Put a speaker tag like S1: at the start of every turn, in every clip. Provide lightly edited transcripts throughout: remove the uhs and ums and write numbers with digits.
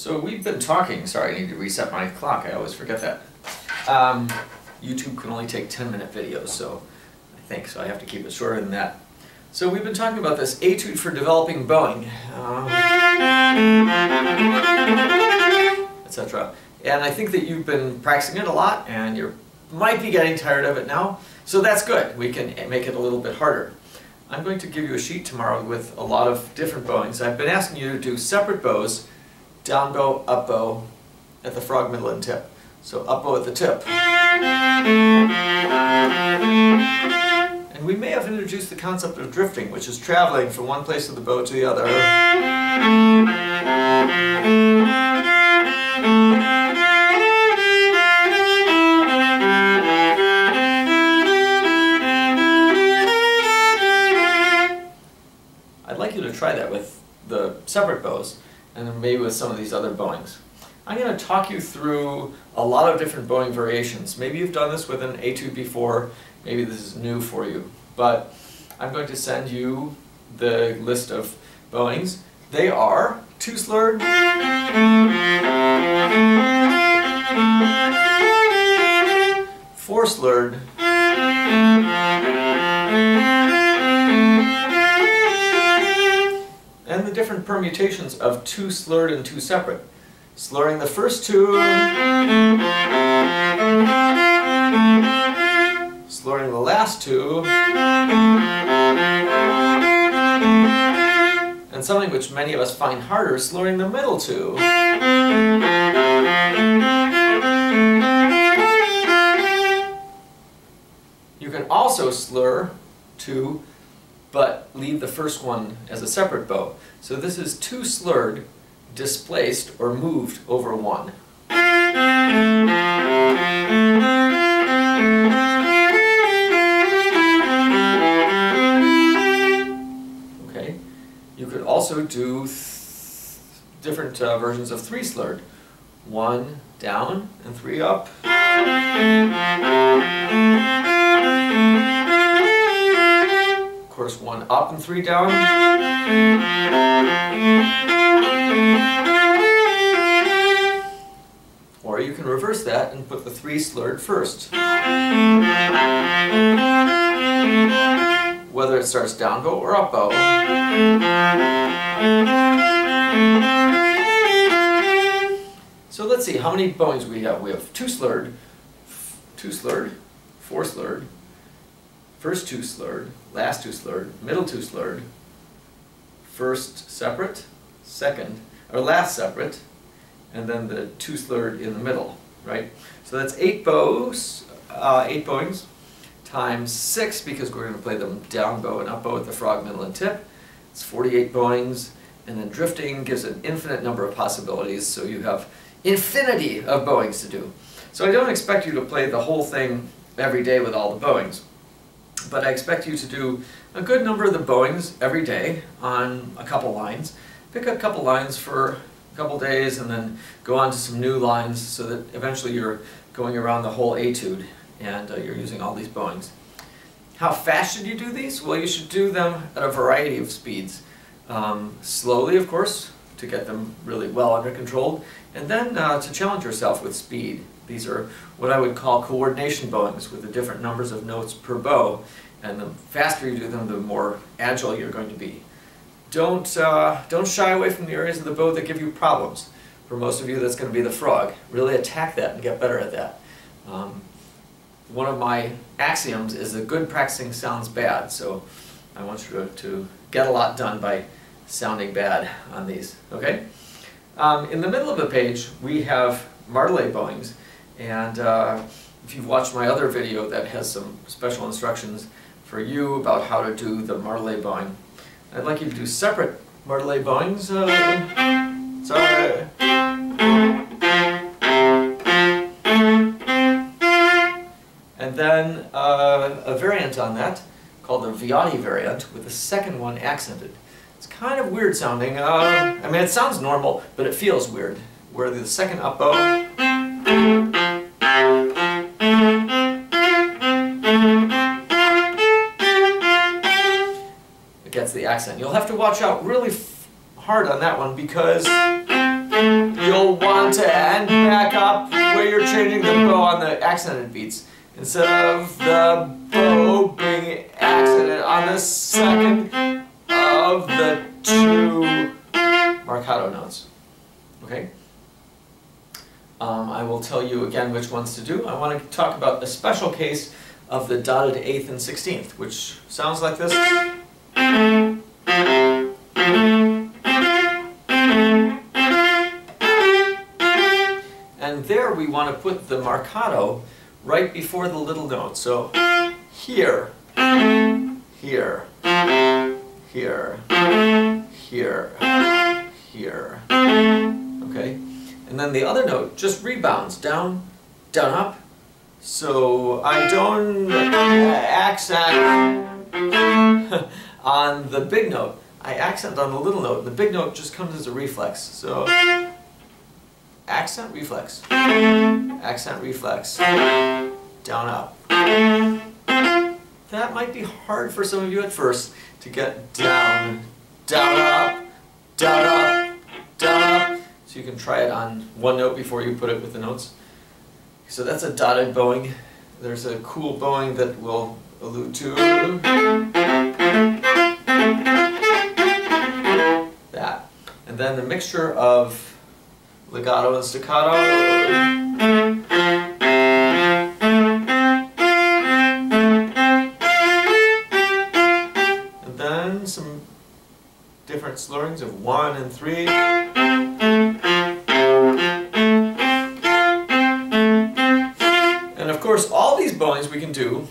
S1: So we've been talking, sorry I need to reset my clock, I always forget that. YouTube can only take 10-minute videos, so I have to keep it shorter than that. So we've been talking about this etude for developing bowing, etc. And I think that you've been practicing it a lot and you might be getting tired of it now, so that's good. We can make it a little bit harder. I'm going to give you a sheet tomorrow with a lot of different bowings. I've been asking you to do separate bows, down bow, up bow, at the frog, middle, and tip. So up bow at the tip. And we may have introduced the concept of drifting, which is traveling from one place of the bow to the other. I'd like you to try that with the separate bows, and then maybe with some of these other bowings. I'm going to talk you through a lot of different bowing variations. Maybe you've done this with an etude before, maybe this is new for you. But I'm going to send you the list of bowings. They are 2-slurred, 4-slurred, and the different permutations of 2-slurred and 2-separate. Slurring the first two, slurring the last two, and something which many of us find harder, slurring the middle two. You can also slur two, but leave the first one as a separate bow. So this is 2-slurred, displaced or moved over one. Okay. You could also do different versions of 3-slurred. 1 down and 3 up. Of course, 1 up and 3 down. Or you can reverse that and put the 3-slurred first. Whether it starts down bow or up bow. So let's see how many bowings we have. We have 2-slurred, 2-slurred, 4-slurred, first 2-slurred, last 2-slurred, middle 2-slurred, first separate, second, or last separate, and then the 2-slurred in the middle, right? So that's 8 bows, 8 bowings, times 6, because we're going to play them down bow and up bow at the frog, middle, and tip. It's 48 bowings, and then drifting gives an infinite number of possibilities, so you have infinity of bowings to do. So I don't expect you to play the whole thing every day with all the bowings, but I expect you to do a good number of the bowings every day on a couple lines. Pick a couple lines for a couple days and then go on to some new lines so that eventually you're going around the whole etude and you're using all these bowings. How fast should you do these? Well, you should do them at a variety of speeds. Slowly, of course, to get them really well under control, and then to challenge yourself with speed. These are what I would call coordination bowings with the different numbers of notes per bow, and the faster you do them, the more agile you're going to be. Don't shy away from the areas of the bow that give you problems. For most of you, that's going to be the frog. Really attack that and get better at that. One of my axioms is that good practicing sounds bad, so I want you to get a lot done by sounding bad on these. Okay? In the middle of the page, we have martelé bowings, and if you've watched my other video that has some special instructions for you about how to do the martelé bowing, I'd like you to do separate martelé bowings. Sorry. And then a variant on that called the Viotti variant with the second one accented. It's kind of weird sounding. I mean, it sounds normal, but it feels weird. Where the second up bow it gets the accent. You'll have to watch out really hard on that one because you'll want to end back up where you're changing the bow on the accented beats. Instead of the bow being accented on the second of the two marcato notes. Okay? I will tell you again which ones to do. I want to talk about a special case of the dotted 8th and 16th, which sounds like this. And there we want to put the marcato right before the little note. So here, here, here, here, here. Okay? And then the other note just rebounds down, down, up. So I don't accent on the big note. I accent on the little note. The big note just comes as a reflex. So accent, reflex. Accent, reflex. Down, up. That might be hard for some of you at first to get down, down, up, down, up, down, up. So you can try it on one note before you put it with the notes. So that's a dotted bowing. There's a cool bowing that we'll allude to. That. And then the mixture of legato and staccato. And then some different slurrings of 1 and 3. And of course, all these bowings we can do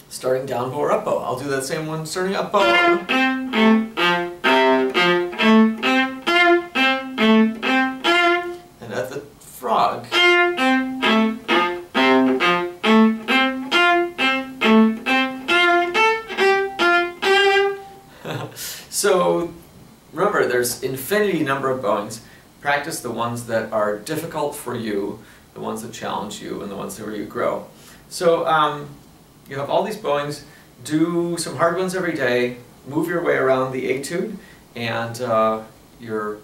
S1: starting down bow or up bow. I'll do that same one starting up bow. And at the frog. So remember, there's infinity number of bowings. Practice the ones that are difficult for you, the ones that challenge you, and the ones where you grow. So you have all these bowings. Do some hard ones every day. Move your way around the etude, and you're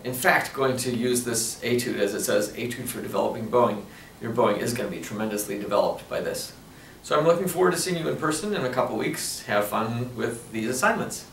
S1: in fact going to use this etude, as it says, etude for developing bowing. Your bowing is going to be tremendously developed by this. So I'm looking forward to seeing you in person in a couple weeks. Have fun with these assignments.